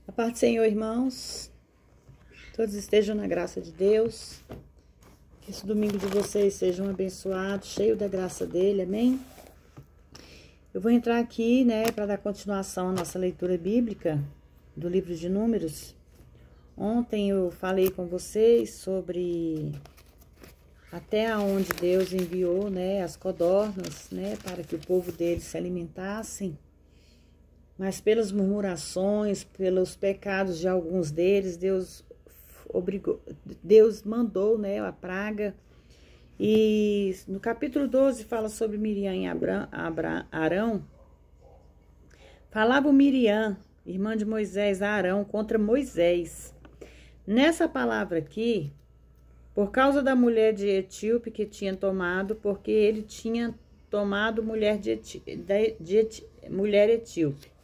A paz do Senhor, irmãos. Todos estejam na graça de Deus. Que esse domingo de vocês seja um abençoado, cheio da graça dele, amém? Eu vou entrar aqui, para dar continuação à nossa leitura bíblica do livro de Números. Ontem eu falei com vocês sobre até onde Deus enviou, as codornas, para que o povo deles se alimentassem. Mas pelas murmurações, pelos pecados de alguns deles, Deus mandou, a praga. E no capítulo 12 fala sobre Miriam e Arão. Falava Miriam, irmã de Moisés, a Arão, contra Moisés. Nessa palavra aqui, por causa da mulher de Etíope que tinha tomado, porque ele tinha tomado mulher etíope.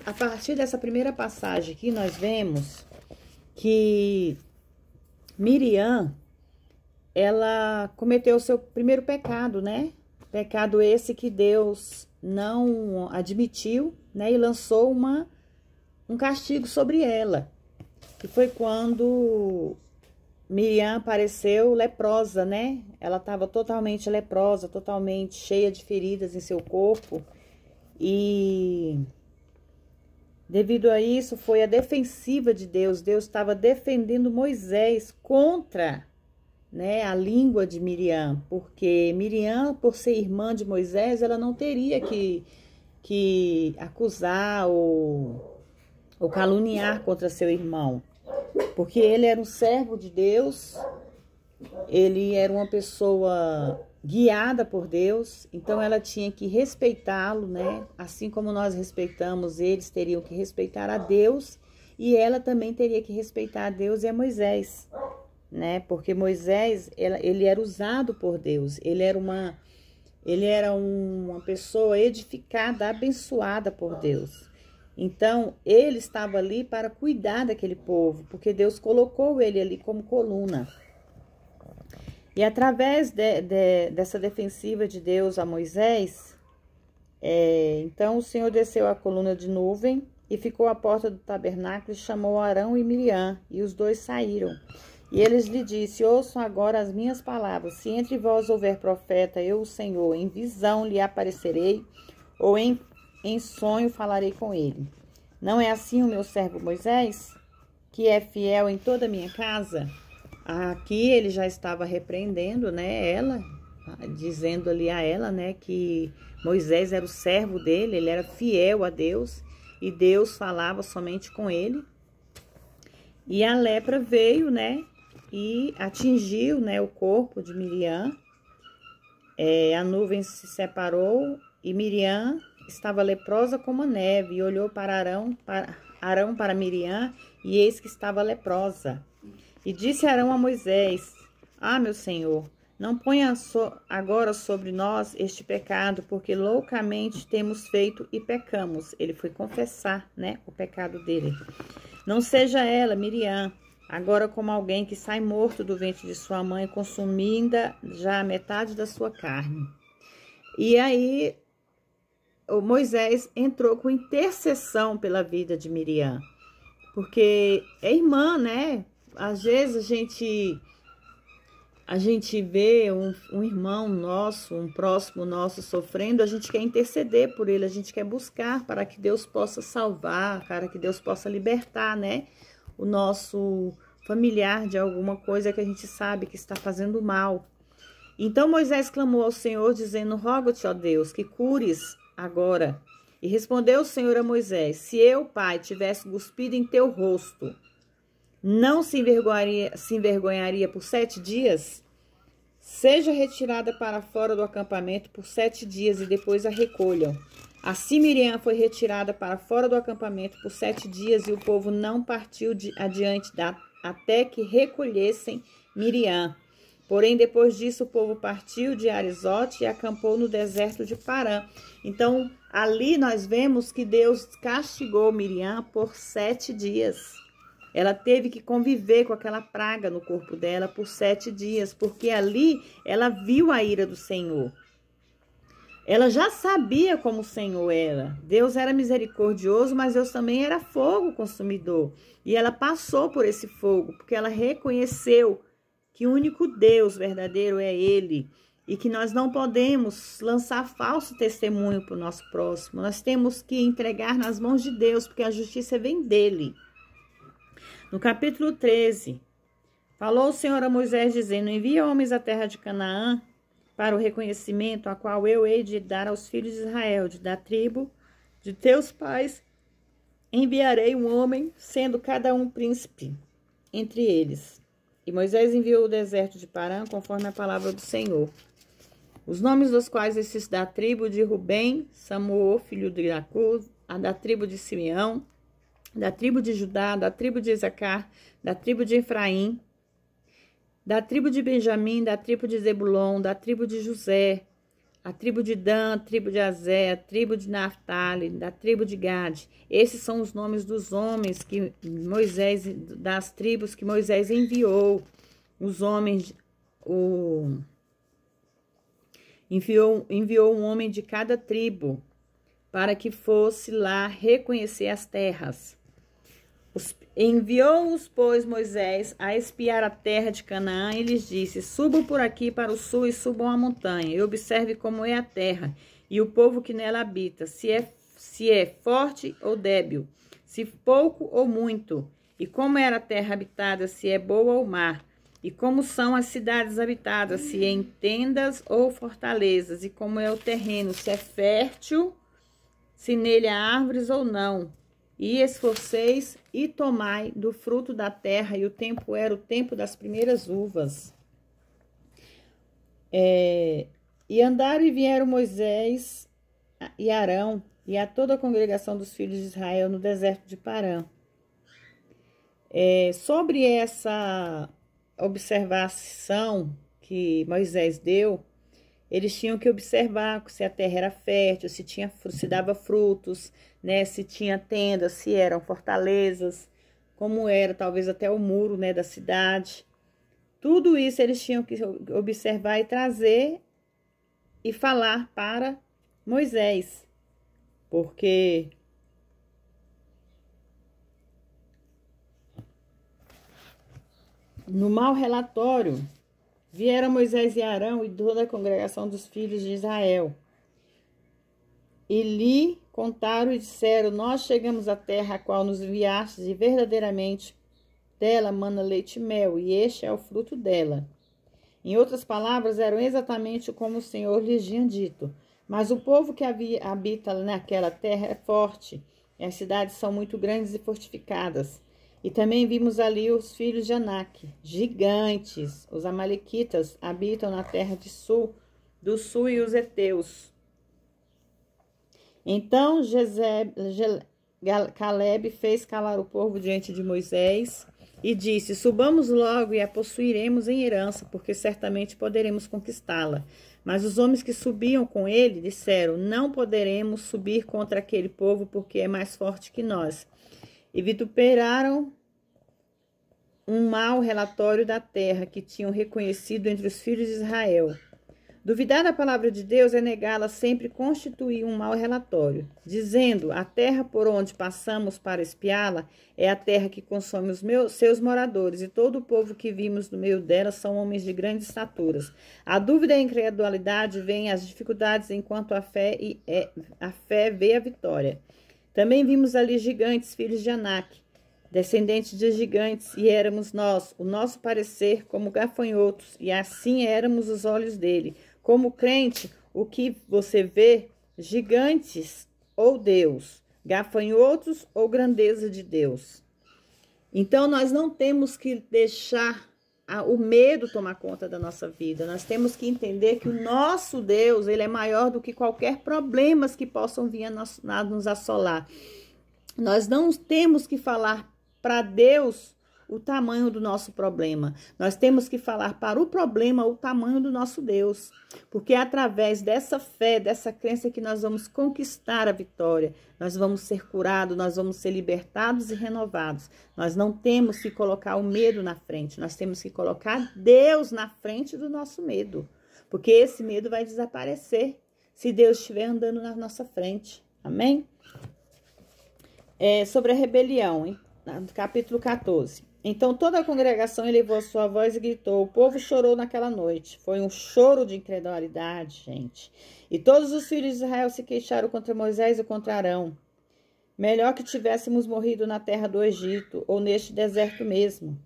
A partir dessa primeira passagem aqui, nós vemos que Miriam, ela cometeu o seu primeiro pecado, Pecado esse que Deus não admitiu, e lançou um castigo sobre ela. Que foi quando Miriam apareceu leprosa, Ela estava totalmente leprosa, totalmente cheia de feridas em seu corpo. E devido a isso foi a defensiva de Deus. Deus estava defendendo Moisés contra, a língua de Miriam, porque Miriam, por ser irmã de Moisés, ela não teria que acusar ou caluniar contra seu irmão, porque ele era um servo de Deus, ele era uma pessoa guiada por Deus, então ela tinha que respeitá-lo, Assim como nós respeitamos, eles teriam que respeitar a Deus, e ela também teria que respeitar a Deus e a Moisés, Porque Moisés, ele era usado por Deus, ele era uma pessoa edificada, abençoada por Deus. Então, ele estava ali para cuidar daquele povo, porque Deus colocou ele ali como coluna. E através dessa defensiva de Deus a Moisés, então o Senhor desceu a coluna de nuvem e ficou à porta do tabernáculo e chamou Arão e Miriam, e os dois saíram. E eles lhe disse: ouçam agora as minhas palavras, se entre vós houver profeta, eu, o Senhor, em visão lhe aparecerei, ou em sonho falarei com ele. Não é assim o meu servo Moisés, que é fiel em toda a minha casa? Aqui ele já estava repreendendo, ela, dizendo ali a ela, que Moisés era o servo dele, ele era fiel a Deus, e Deus falava somente com ele. E a lepra veio, e atingiu, o corpo de Miriam. A nuvem se separou e Miriam estava leprosa como a neve, e olhou para Arão para Miriam, e eis que estava leprosa. E disse Arão a Moisés: ah, meu senhor, não ponha agora sobre nós este pecado, porque loucamente temos feito e pecamos. Ele foi confessar, o pecado dele. Não seja ela, Miriam, agora como alguém que sai morto do ventre de sua mãe, consumindo já a metade da sua carne. E aí, o Moisés entrou com intercessão pela vida de Miriam, porque é irmã, Às vezes a gente vê um irmão nosso, um próximo nosso sofrendo, a gente quer interceder por ele, a gente quer buscar para que Deus possa salvar, para que Deus possa libertar, o nosso familiar de alguma coisa que a gente sabe que está fazendo mal. Então Moisés clamou ao Senhor, dizendo: rogo-te, ó Deus, que cures agora. E respondeu o Senhor a Moisés: se eu, Pai, tivesse cuspido em teu rosto, não se envergonharia por 7 dias? Seja retirada para fora do acampamento por 7 dias e depois a recolham. Assim Miriam foi retirada para fora do acampamento por 7 dias e o povo não partiu adiante até que recolhessem Miriam. Porém, depois disso, o povo partiu de Arizote e acampou no deserto de Parã. Então, ali nós vemos que Deus castigou Miriam por 7 dias. Ela teve que conviver com aquela praga no corpo dela por 7 dias, porque ali ela viu a ira do Senhor. Ela já sabia como o Senhor era. Deus era misericordioso, mas Deus também era fogo consumidor. E ela passou por esse fogo, porque ela reconheceu que o único Deus verdadeiro é Ele. E que nós não podemos lançar falso testemunho para o nosso próximo. Nós temos que entregar nas mãos de Deus, porque a justiça vem dEle. No capítulo 13, falou o Senhor a Moisés, dizendo: envia homens à terra de Canaã, para o reconhecimento a qual eu hei de dar aos filhos de Israel, da tribo de teus pais, enviarei um homem, sendo cada um príncipe entre eles. E Moisés enviou o deserto de Parã, conforme a palavra do Senhor. Os nomes dos quais esses da tribo de Rubem, Samuel, filho de Jacó, a da tribo de Simeão, da tribo de Judá, da tribo de Isacar, da tribo de Efraim, da tribo de Benjamim, da tribo de Zebulon, da tribo de José, a tribo de Dan, a tribo de Azé, a tribo de Naftali, da tribo de Gade. Esses são os nomes dos homens que Moisés, das tribos que Moisés enviou. Os homens, enviou um homem de cada tribo para que fosse lá reconhecer as terras. Enviou-os, pois, Moisés a espiar a terra de Canaã e lhes disse: subam por aqui para o sul e subam a montanha, e observe como é a terra e o povo que nela habita, se é forte ou débil, se pouco ou muito, e como era a terra habitada, se é boa ou má, e como são as cidades habitadas, se em tendas ou fortalezas, e como é o terreno, se é fértil, se nele há árvores ou não. E esforceis e tomai do fruto da terra, e o tempo era o tempo das primeiras uvas. E andaram e vieram Moisés e Arão e a toda a congregação dos filhos de Israel no deserto de Parã. Sobre essa observação que Moisés deu, eles tinham que observar se a terra era fértil, se dava frutos, né, se tinha tendas, se eram fortalezas, como era talvez até o muro, né, da cidade. Tudo isso eles tinham que observar e trazer e falar para Moisés, porque no mau relatório vieram Moisés e Arão e toda a congregação dos filhos de Israel. E lhe contaram e disseram: nós chegamos à terra a qual nos enviastes, e verdadeiramente dela mana leite e mel, e este é o fruto dela. Em outras palavras, eram exatamente como o Senhor lhes tinha dito. Mas o povo que habita naquela terra é forte, e as cidades são muito grandes e fortificadas. E também vimos ali os filhos de Anak, gigantes. Os amalequitas habitam na terra do sul e os heteus. Então Caleb fez calar o povo diante de Moisés e disse: subamos logo e a possuiremos em herança, porque certamente poderemos conquistá-la. Mas os homens que subiam com ele disseram: não poderemos subir contra aquele povo, porque é mais forte que nós. E vituperaram um mau relatório da terra que tinham reconhecido entre os filhos de Israel. Duvidar da palavra de Deus é negá-la, sempre constituir um mau relatório, dizendo: a terra por onde passamos para espiá-la é a terra que consome seus moradores, e todo o povo que vimos no meio dela são homens de grandes estaturas. A dúvida e a incredulidade vêm as dificuldades, enquanto a fé vê a vitória. Também vimos ali gigantes, filhos de Anak, descendentes de gigantes, e éramos nós, o nosso parecer, como gafanhotos, e assim éramos os olhos dele. Como crente, o que você vê? Gigantes ou Deus? Gafanhotos ou grandeza de Deus? Então, nós não temos que deixar o medo tomar conta da nossa vida. Nós temos que entender que o nosso Deus, ele é maior do que qualquer problemas que possam vir a nos assolar. Nós não temos que falar para Deus o tamanho do nosso problema. Nós temos que falar para o problema o tamanho do nosso Deus. Porque é através dessa fé, dessa crença que nós vamos conquistar a vitória. Nós vamos ser curados, nós vamos ser libertados e renovados. Nós não temos que colocar o medo na frente. Nós temos que colocar Deus na frente do nosso medo. Porque esse medo vai desaparecer. se Deus estiver andando na nossa frente. Amém? Sobre a rebelião, hein? Capítulo 14. Então toda a congregação elevou a sua voz e gritou. O povo chorou naquela noite. Foi um choro de incredulidade, gente. E todos os filhos de Israel se queixaram contra Moisés e contra Arão. Melhor que tivéssemos morrido na terra do Egito, ou neste deserto mesmo.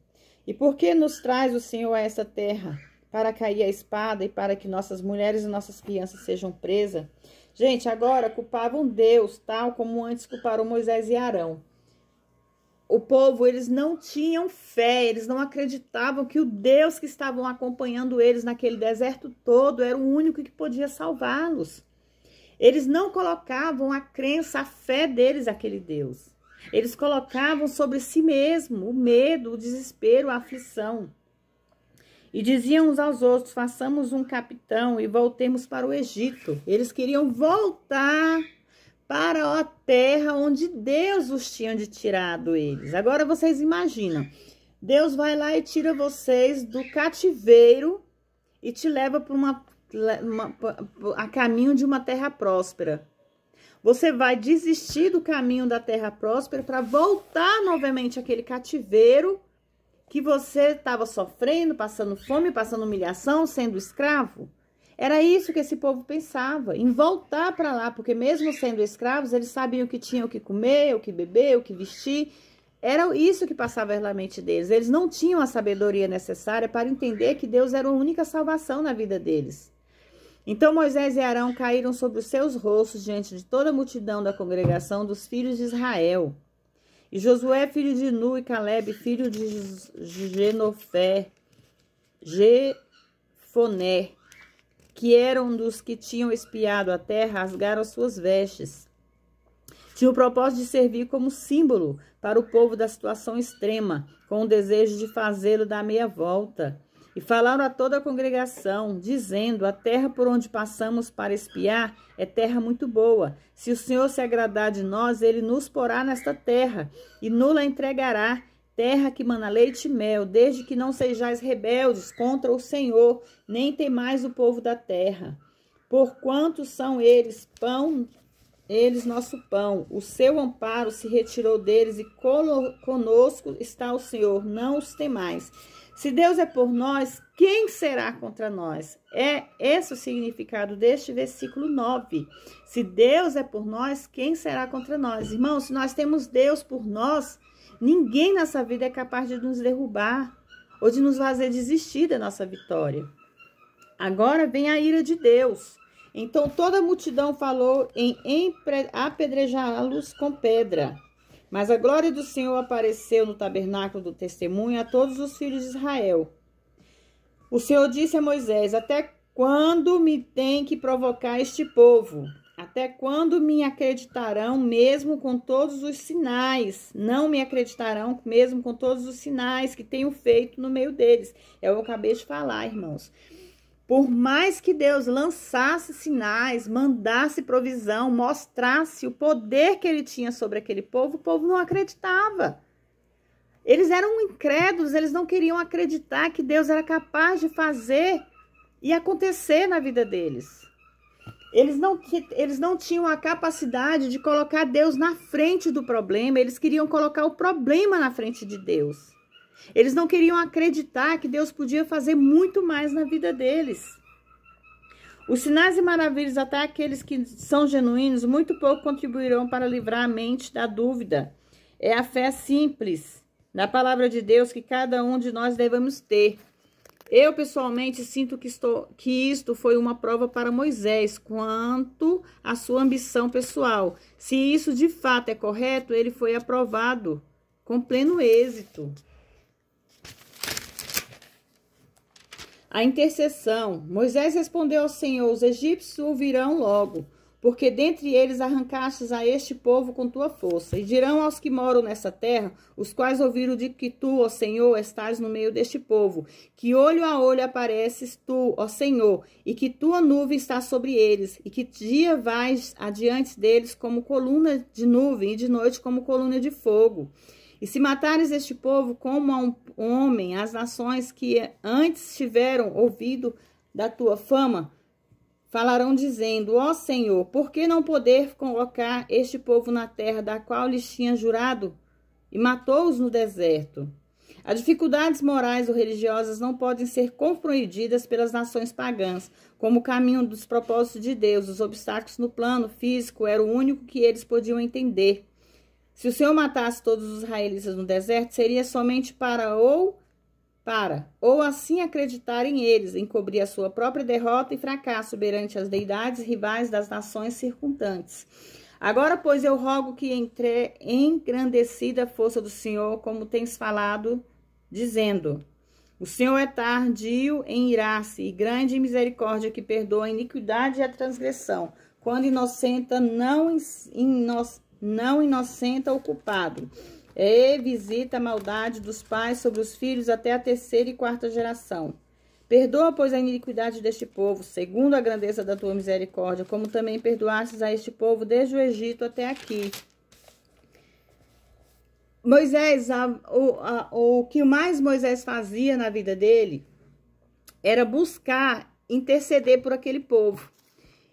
E por que nos traz o Senhor a essa terra? Para cair a espada e para que nossas mulheres e nossas crianças sejam presas? Gente, agora culpavam Deus, tal como antes culparam Moisés e Arão. O povo, eles não tinham fé, eles não acreditavam que o Deus que estavam acompanhando eles naquele deserto todo era o único que podia salvá-los. Eles não colocavam a crença, a fé deles naquele Deus. Eles colocavam sobre si mesmo o medo, o desespero, a aflição. E diziam uns aos outros, façamos um capitão e voltemos para o Egito. Eles queriam voltar para a terra onde Deus os tinha tirado eles. Agora vocês imaginam, Deus vai lá e tira vocês do cativeiro e te leva para a caminho de uma terra próspera. Você vai desistir do caminho da terra próspera para voltar novamente àquele cativeiro que você estava sofrendo, passando fome, passando humilhação, sendo escravo? Era isso que esse povo pensava, em voltar para lá, porque mesmo sendo escravos, eles sabiam que tinham o que comer, o que beber, o que vestir. Era isso que passava na mente deles. Eles não tinham a sabedoria necessária para entender que Deus era a única salvação na vida deles. Então Moisés e Arão caíram sobre os seus rostos diante de toda a multidão da congregação dos filhos de Israel. E Josué, filho de Nu, e Caleb, filho de Jefoné, que eram dos que tinham espiado a terra, rasgaram as suas vestes. Tinha o propósito de servir como símbolo para o povo da situação extrema, com o desejo de fazê-lo dar meia volta. E falaram a toda a congregação, dizendo, a terra por onde passamos para espiar é terra muito boa. Se o Senhor se agradar de nós, ele nos porá nesta terra e nos-la entregará, terra que mana leite e mel, desde que não sejais rebeldes contra o Senhor, nem temais o povo da terra. Porquanto são eles nosso pão, o seu amparo se retirou deles e conosco está o Senhor, não os temais. Se Deus é por nós, quem será contra nós? É esse o significado deste versículo 9. Se Deus é por nós, quem será contra nós? Irmãos, se nós temos Deus por nós, ninguém nessa vida é capaz de nos derrubar ou de nos fazer desistir da nossa vitória. Agora vem a ira de Deus. Então toda a multidão falou em apedrejá-los com pedra. Mas a glória do Senhor apareceu no tabernáculo do testemunho a todos os filhos de Israel. O Senhor disse a Moisés, até quando me tem que provocar este povo? Até quando me acreditarão mesmo com todos os sinais? Não me acreditarão mesmo com todos os sinais que tenho feito no meio deles. Eu acabei de falar, irmãos. Por mais que Deus lançasse sinais, mandasse provisão, mostrasse o poder que ele tinha sobre aquele povo, o povo não acreditava. Eles eram incrédulos, eles não queriam acreditar que Deus era capaz de fazer e acontecer na vida deles. Eles não tinham a capacidade de colocar Deus na frente do problema, eles queriam colocar o problema na frente de Deus. Eles não queriam acreditar que Deus podia fazer muito mais na vida deles. Os sinais e maravilhas, até aqueles que são genuínos, muito pouco contribuirão para livrar a mente da dúvida. É a fé simples na palavra de Deus que cada um de nós devemos ter. Eu, pessoalmente, sinto que isto foi uma prova para Moisés quanto à sua ambição pessoal. Se isso de fato é correto, ele foi aprovado com pleno êxito. A intercessão. Moisés respondeu ao Senhor, os egípcios ouvirão logo, porque dentre eles arrancastes a este povo com tua força. E dirão aos que moram nessa terra, os quais ouviram de que tu, ó Senhor, estás no meio deste povo, que olho a olho apareces tu, ó Senhor, e que tua nuvem está sobre eles, e que dia vais adiante deles como coluna de nuvem, e de noite como coluna de fogo. E se matares este povo como a um homem, as nações que antes tiveram ouvido da tua fama, falarão dizendo: ó Senhor, por que não poder colocar este povo na terra da qual lhes tinha jurado e matou-os no deserto? As dificuldades morais ou religiosas não podem ser compreendidas pelas nações pagãs como o caminho dos propósitos de Deus. Os obstáculos no plano físico eram o único que eles podiam entender. Se o Senhor matasse todos os israelitas no deserto, seria somente para ou assim acreditarem eles, encobrir a sua própria derrota e fracasso perante as deidades rivais das nações circundantes. Agora, pois, eu rogo que engrandecida a força do Senhor, como tens falado, dizendo: o Senhor é tardio em irar-se e grande em misericórdia, que perdoa a iniquidade e a transgressão, quando inocenta não inocenta o culpado. E visita a maldade dos pais sobre os filhos até a 3ª e 4ª geração. Perdoa, pois, a iniquidade deste povo, segundo a grandeza da tua misericórdia, como também perdoastes a este povo desde o Egito até aqui. Moisés, o que mais Moisés fazia na vida dele era buscar interceder por aquele povo.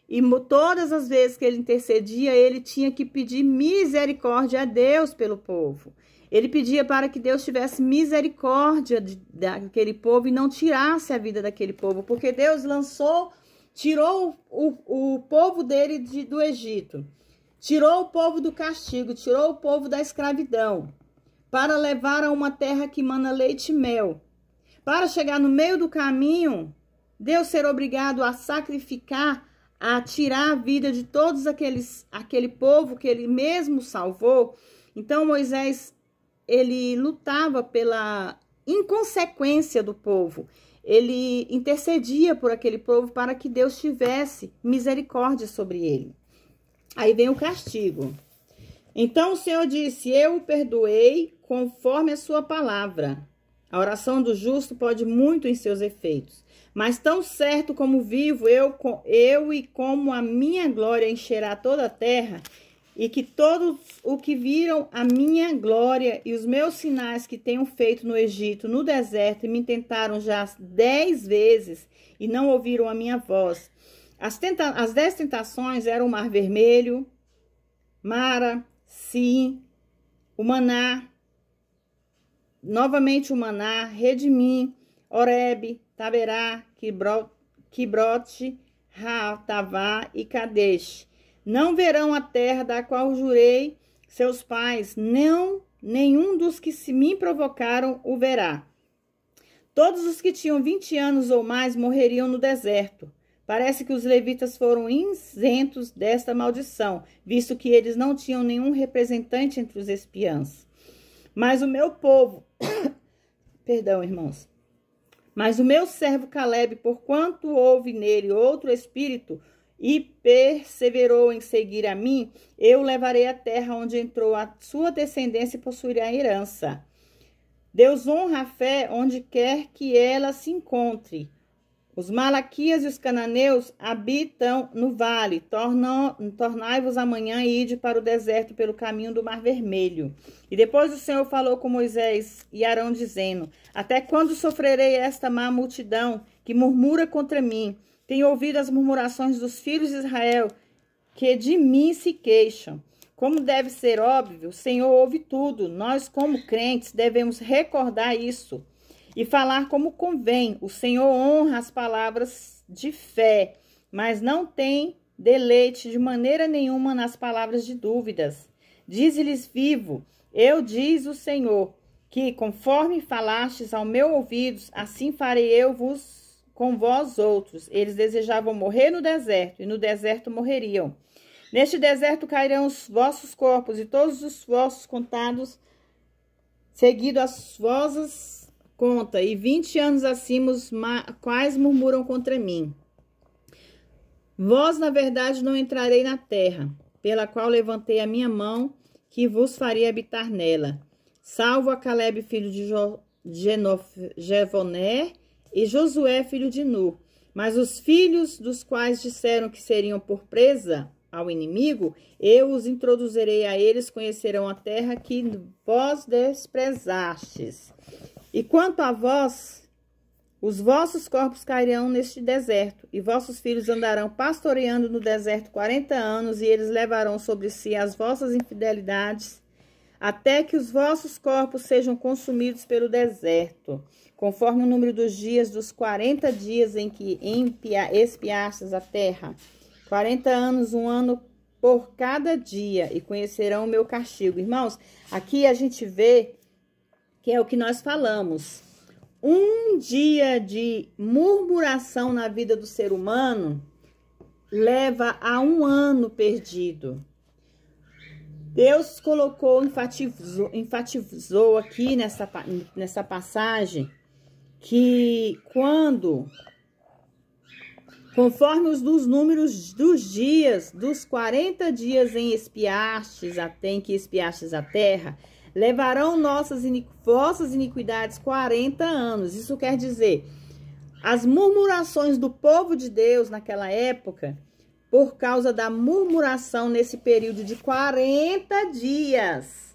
E todas as vezes que ele intercedia, ele tinha que pedir misericórdia a Deus pelo povo. Ele pedia para que Deus tivesse misericórdia daquele povo e não tirasse a vida daquele povo, porque Deus tirou o povo dele do Egito, tirou o povo do castigo, tirou o povo da escravidão, para levar a uma terra que mana leite e mel. Para chegar no meio do caminho, Deus ser obrigado a sacrificar, a tirar a vida de todos aquele povo que ele mesmo salvou. Então Moisés, ele lutava pela inconsequência do povo. Ele intercedia por aquele povo para que Deus tivesse misericórdia sobre ele. Aí vem o castigo. Então o Senhor disse: eu o perdoei conforme a sua palavra. A oração do justo pode muito em seus efeitos. Mas tão certo como vivo, eu e como a minha glória encherá toda a terra, e que todos o que viram a minha glória e os meus sinais que tenho feito no Egito, no deserto, e me tentaram já 10 vezes, e não ouviram a minha voz. As 10 tentações eram o Mar Vermelho, Mara, Sim, o Maná, novamente o Maná, Redim, Horebe, Taberá, Quibrote, Tavá e Kadesh. Não verão a terra da qual jurei seus pais, não, nenhum dos que se me provocaram o verá. Todos os que tinham 20 anos ou mais morreriam no deserto. Parece que os levitas foram isentos desta maldição, visto que eles não tinham nenhum representante entre os espiãs. Mas o meu povo, perdão, irmãos, mas o meu servo Caleb, porquanto houve nele outro espírito e perseverou em seguir a mim, eu levarei à terra onde entrou a sua descendência e possuirá a herança. Deus honra a fé onde quer que ela se encontre. Os malaquias e os cananeus habitam no vale. Tornai-vos amanhã e ide para o deserto pelo caminho do Mar Vermelho. E depois o Senhor falou com Moisés e Arão, dizendo: até quando sofrerei esta má multidão que murmura contra mim? Tenho ouvido as murmurações dos filhos de Israel, que de mim se queixam. Como deve ser óbvio, o Senhor ouve tudo. Nós, como crentes, devemos recordar isso e falar como convém. O Senhor honra as palavras de fé, mas não tem deleite de maneira nenhuma nas palavras de dúvidas. Dize-lhes vivo: eu, diz o Senhor, que conforme falastes ao meu ouvido, assim farei eu com vós outros. Eles desejavam morrer no deserto, e no deserto morreriam. Neste deserto cairão os vossos corpos, e todos os vossos contados, seguido as vossas conta, e 20 anos acima os quais murmuram contra mim. Vós, na verdade, não entrarei na terra, pela qual levantei a minha mão, que vos faria habitar nela. Salvo a Caleb, filho de Jefoné, e Josué, filho de Nu. Mas os filhos dos quais disseram que seriam por presa ao inimigo, eu os introduzirei a eles, conhecerão a terra que vós desprezastes. E quanto a vós, Os vossos corpos cairão neste deserto, e vossos filhos andarão pastoreando no deserto 40 anos, e eles levarão sobre si as vossas infidelidades, até que os vossos corpos sejam consumidos pelo deserto, conforme o número dos dias dos 40 dias em que espiastes a terra. 40 anos, um ano por cada dia, e conhecerão o meu castigo. Irmãos, aqui a gente vê que é o que nós falamos. Um dia de murmuração na vida do ser humano leva a um ano perdido. Deus colocou, enfatizou aqui nessa passagem que conforme os dos números dos dias, dos 40 dias em que espiastes a terra, levarão vossas iniquidades 40 anos. Isso quer dizer, as murmurações do povo de Deus naquela época, por causa da murmuração nesse período de 40 dias,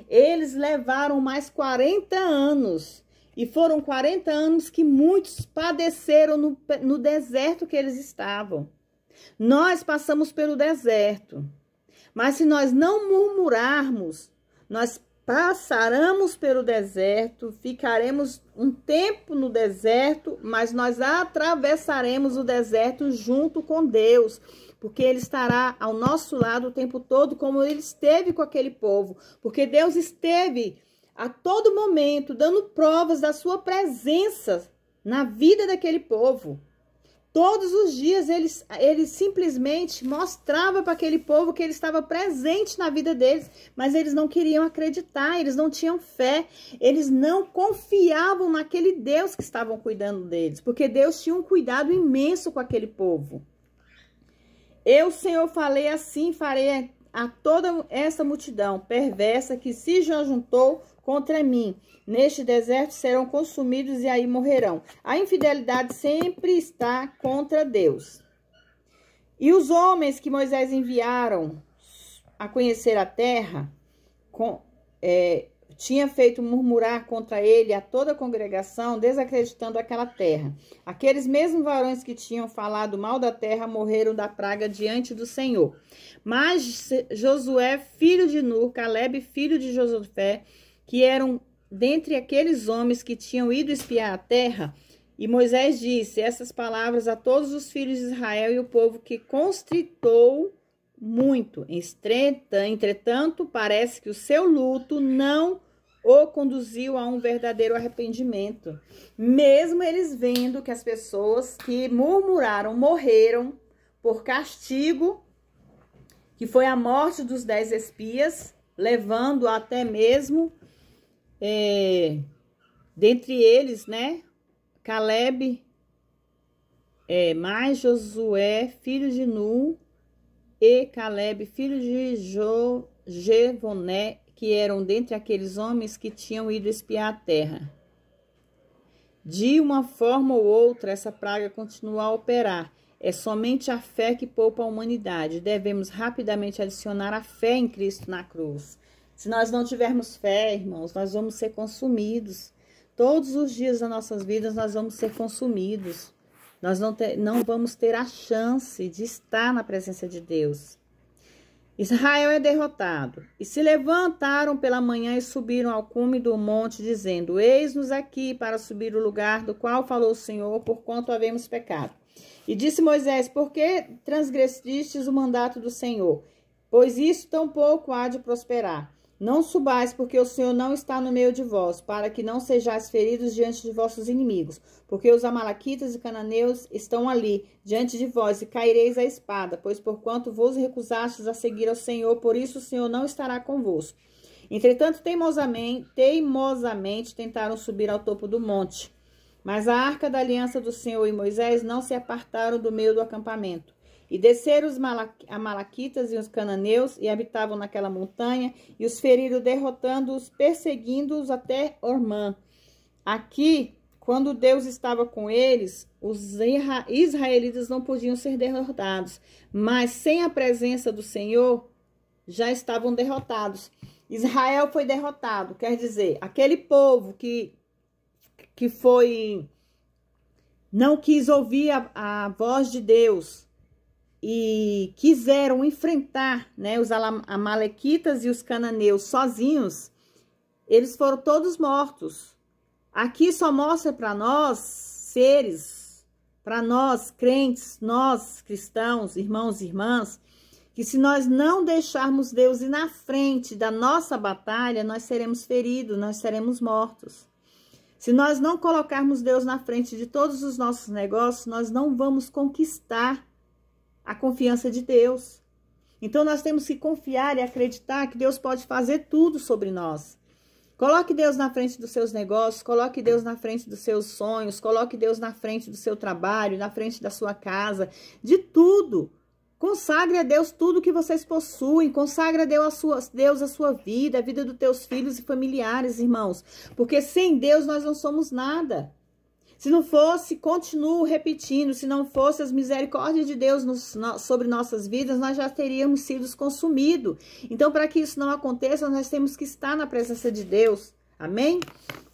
eles levaram mais 40 anos. E foram 40 anos que muitos padeceram no deserto que eles estavam. Nós passamos pelo deserto, mas se nós não murmurarmos, nós passaremos pelo deserto, ficaremos um tempo no deserto, mas nós atravessaremos o deserto junto com Deus, porque Ele estará ao nosso lado o tempo todo, como Ele esteve com aquele povo, porque Deus esteve a todo momento dando provas da sua presença na vida daquele povo. Todos os dias ele simplesmente mostrava para aquele povo que ele estava presente na vida deles, mas eles não queriam acreditar, eles não tinham fé, eles não confiavam naquele Deus que estavam cuidando deles, porque Deus tinha um cuidado imenso com aquele povo. Eu, Senhor, falei assim, farei a toda essa multidão perversa que se já juntou contra mim. Neste deserto serão consumidos e aí morrerão. A infidelidade sempre está contra Deus. E os homens que Moisés enviaram a conhecer a terra, tinha feito murmurar contra ele a toda a congregação, desacreditando aquela terra. Aqueles mesmos varões que tinham falado mal da terra morreram da praga diante do Senhor. Mas Josué, filho de Nur, Caleb, filho de Josafé, que eram dentre aqueles homens que tinham ido espiar a terra, e Moisés disse essas palavras a todos os filhos de Israel e o povo, que constritou muito. Entretanto, parece que o seu luto não o conduziu a um verdadeiro arrependimento. Mesmo eles vendo que as pessoas que murmuraram morreram por castigo, que foi a morte dos 10 espias, levando até mesmo dentre eles, né, Caleb, mais Josué, filho de Nun, e Caleb, filho de Jefoné, que eram dentre aqueles homens que tinham ido espiar a terra. De uma forma ou outra, essa praga continua a operar. É somente a fé que poupa a humanidade. Devemos rapidamente adicionar a fé em Cristo na cruz. Se nós não tivermos fé, irmãos, nós vamos ser consumidos. Todos os dias das nossas vidas nós vamos ser consumidos. Nós não vamos ter a chance de estar na presença de Deus. Israel é derrotado. E se levantaram pela manhã e subiram ao cume do monte, dizendo: Eis-nos aqui para subir o lugar do qual falou o Senhor, porquanto havemos pecado. E disse Moisés: Por que transgredistes o mandato do Senhor? Pois isso tampouco há de prosperar. Não subais, porque o Senhor não está no meio de vós, para que não sejais feridos diante de vossos inimigos. Porque os amalequitas e cananeus estão ali, diante de vós, e caireis a espada, pois porquanto vos recusastes a seguir ao Senhor, por isso o Senhor não estará convosco. Entretanto, teimosamente tentaram subir ao topo do monte. Mas a arca da aliança do Senhor e Moisés não se apartaram do meio do acampamento. E desceram os amalequitas e os cananeus, e habitavam naquela montanha, e os feriram, derrotando-os, perseguindo-os até Ormã. Aqui, quando Deus estava com eles, os israelitas não podiam ser derrotados, mas sem a presença do Senhor, já estavam derrotados. Israel foi derrotado, quer dizer, aquele povo que foi não quis ouvir a voz de Deus e quiseram enfrentar, né, os amalequitas e os cananeus sozinhos, eles foram todos mortos. Aqui só mostra para nós, seres, para nós crentes, nós cristãos, irmãos e irmãs, que se nós não deixarmos Deus ir na frente da nossa batalha, nós seremos feridos, nós seremos mortos. Se nós não colocarmos Deus na frente de todos os nossos negócios, nós não vamos conquistar a confiança de Deus. Então nós temos que confiar e acreditar que Deus pode fazer tudo sobre nós. Coloque Deus na frente dos seus negócios, coloque Deus na frente dos seus sonhos, coloque Deus na frente do seu trabalho, na frente da sua casa, de tudo. Consagre a Deus tudo que vocês possuem, consagre a Deus a sua vida, a vida dos teus filhos e familiares, irmãos. Porque sem Deus nós não somos nada. Se não fosse, continuo repetindo, se não fosse as misericórdias de Deus sobre nossas vidas, nós já teríamos sido consumidos. Então, para que isso não aconteça, nós temos que estar na presença de Deus. Amém?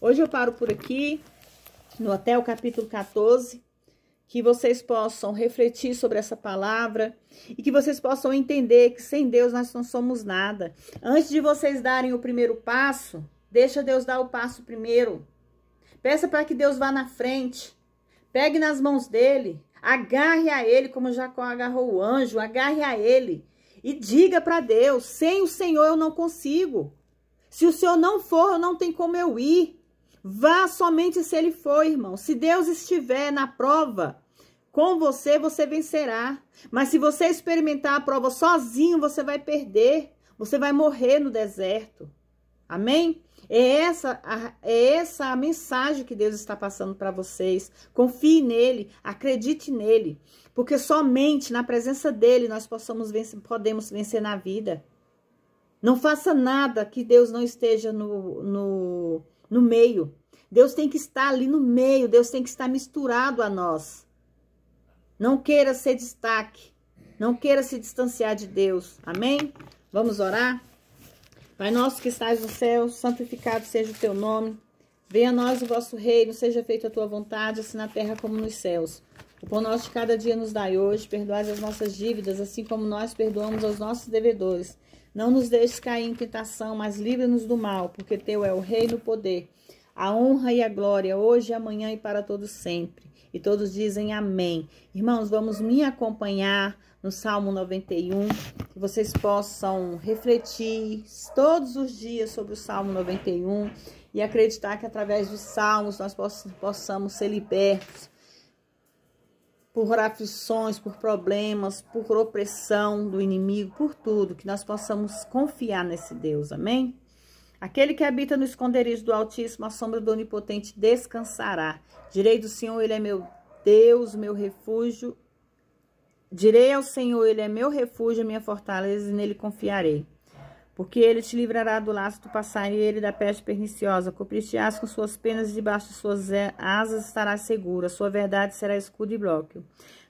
Hoje eu paro por aqui, até o capítulo 14, que vocês possam refletir sobre essa palavra e que vocês possam entender que sem Deus nós não somos nada. Antes de vocês darem o primeiro passo, deixa Deus dar o passo primeiro. Peça para que Deus vá na frente. Pegue nas mãos dele. Agarre a ele como Jacó agarrou o anjo. Agarre a ele. E diga para Deus, sem o Senhor eu não consigo. Se o Senhor não for, não tem como eu ir. Vá somente se ele for, irmão. Se Deus estiver na prova com você, você vencerá. Mas se você experimentar a prova sozinho, você vai perder. Você vai morrer no deserto. Amém? É essa a mensagem que Deus está passando para vocês. Confie nele, acredite nele. Porque somente na presença dele nós podemos vencer na vida. Não faça nada que Deus não esteja no meio. Deus tem que estar ali no meio. Deus tem que estar misturado a nós. Não queira ser destaque. Não queira se distanciar de Deus. Amém? Vamos orar? Pai nosso que estás no céu, santificado seja o teu nome. Venha a nós o vosso reino, seja feita a tua vontade, assim na terra como nos céus. O pão nosso de cada dia nos dai hoje, perdoai as nossas dívidas, assim como nós perdoamos aos nossos devedores. Não nos deixes cair em tentação, mas livra-nos do mal, porque teu é o reino, o poder, a honra e a glória, hoje, amanhã e para todos sempre. E todos dizem amém. Irmãos, vamos me acompanhar no Salmo 91, que vocês possam refletir todos os dias sobre o Salmo 91 e acreditar que através dos salmos nós possamos ser libertos por aflições, por problemas, por opressão do inimigo, por tudo, que nós possamos confiar nesse Deus, amém? Aquele que habita no esconderijo do Altíssimo, a sombra do Onipotente descansará. Direi do Senhor, ele é meu Deus, meu refúgio. Direi ao Senhor, ele é meu refúgio, minha fortaleza, e nele confiarei. Porque ele te livrará do laço do passarinheiro e da peste perniciosa. Cobrir-te-ás com suas penas e debaixo de suas asas estarás segura. Sua verdade será escudo e bloco.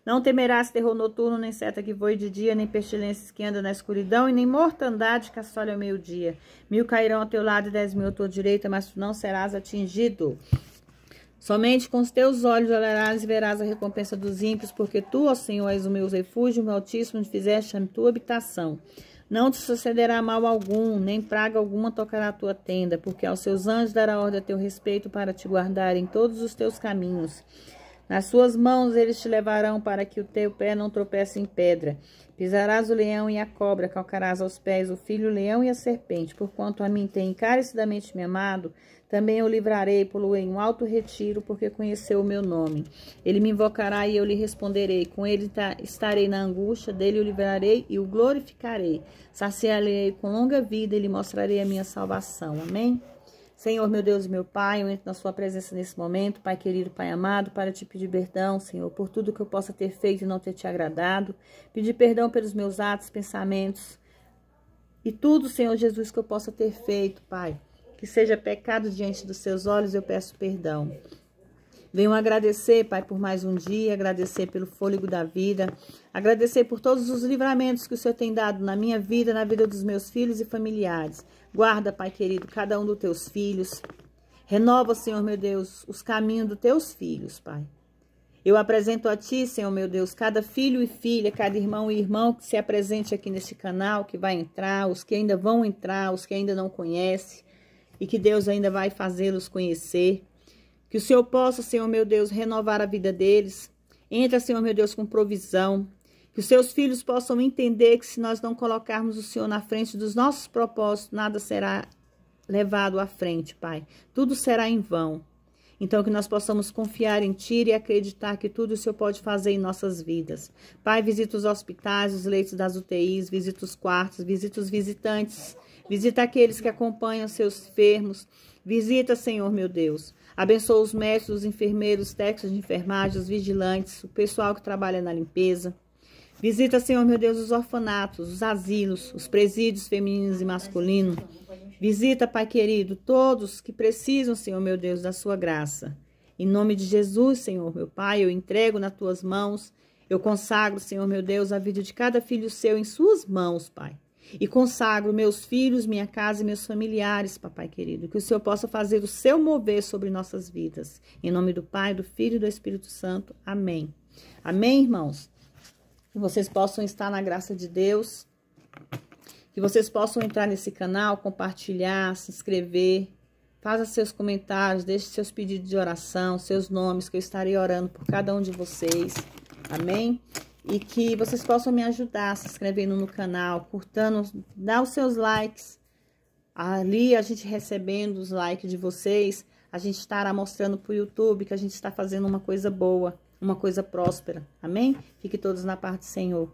Não temerás terror noturno, nem seta que voe de dia, nem pestilências que anda na escuridão, e nem mortandade que assole ao meio-dia. 1000 cairão ao teu lado e 10.000 à tua direita, mas tu não serás atingido. Somente com os teus olhos olharás e verás a recompensa dos ímpios, porque tu, ó Senhor, és o meu refúgio, o meu Altíssimo, onde fizeste a tua habitação. Não te sucederá mal algum, nem praga alguma tocará a tua tenda, porque aos seus anjos dará ordem a teu respeito para te guardar em todos os teus caminhos. Nas suas mãos eles te levarão para que o teu pé não tropece em pedra. Pisarás o leão e a cobra, calcarás aos pés o filho, o leão e a serpente. Porquanto a mim tem encarecidamente me amado, também eu livrarei, pô-lo em um alto retiro, porque conheceu o meu nome. Ele me invocará e eu lhe responderei. Com ele estarei na angústia, dele o livrarei e o glorificarei. Saciarei com longa vida e lhe mostrarei a minha salvação. Amém? Senhor, meu Deus e meu Pai, eu entro na sua presença nesse momento, Pai querido, Pai amado, para te pedir perdão, Senhor, por tudo que eu possa ter feito e não ter te agradado. Pedir perdão pelos meus atos, pensamentos e tudo, Senhor Jesus, que eu possa ter feito, Pai. Que seja pecado diante dos seus olhos, eu peço perdão. Venho agradecer, Pai, por mais um dia, agradecer pelo fôlego da vida, agradecer por todos os livramentos que o Senhor tem dado na minha vida, na vida dos meus filhos e familiares. Guarda, Pai querido, cada um dos teus filhos. Renova, Senhor, meu Deus, os caminhos dos teus filhos, Pai. Eu apresento a Ti, Senhor meu Deus, cada filho e filha, cada irmão e irmão que se apresente aqui nesse canal, que vai entrar, os que ainda vão entrar, os que ainda não conhecem, e que Deus ainda vai fazê-los conhecer. Que o Senhor possa, Senhor meu Deus, renovar a vida deles. Entra, Senhor meu Deus, com provisão. Que os seus filhos possam entender que se nós não colocarmos o Senhor na frente dos nossos propósitos, nada será levado à frente, Pai. Tudo será em vão. Então, que nós possamos confiar em Ti e acreditar que tudo o Senhor pode fazer em nossas vidas. Pai, visita os hospitais, os leitos das UTIs, visita os quartos, visita os visitantes, visita aqueles que acompanham seus enfermos. Visita, Senhor, meu Deus. Abençoa os médicos, os enfermeiros, os técnicos de enfermagem, os vigilantes, o pessoal que trabalha na limpeza. Visita, Senhor, meu Deus, os orfanatos, os asilos, os presídios femininos e masculinos. Visita, Pai querido, todos que precisam, Senhor, meu Deus, da sua graça. Em nome de Jesus, Senhor, meu Pai, eu entrego nas tuas mãos. Eu consagro, Senhor, meu Deus, a vida de cada filho seu em suas mãos, Pai. E consagro meus filhos, minha casa e meus familiares, papai querido. Que o Senhor possa fazer o seu mover sobre nossas vidas. Em nome do Pai, do Filho e do Espírito Santo. Amém. Amém, irmãos? Que vocês possam estar na graça de Deus. Que vocês possam entrar nesse canal, compartilhar, se inscrever. Faça seus comentários, deixe seus pedidos de oração, seus nomes, que eu estarei orando por cada um de vocês. Amém? E que vocês possam me ajudar se inscrevendo no canal, curtando, dar os seus likes. Ali, a gente recebendo os likes de vocês, a gente estará mostrando para o YouTube que a gente está fazendo uma coisa boa, uma coisa próspera. Amém? Fiquem todos na paz do Senhor.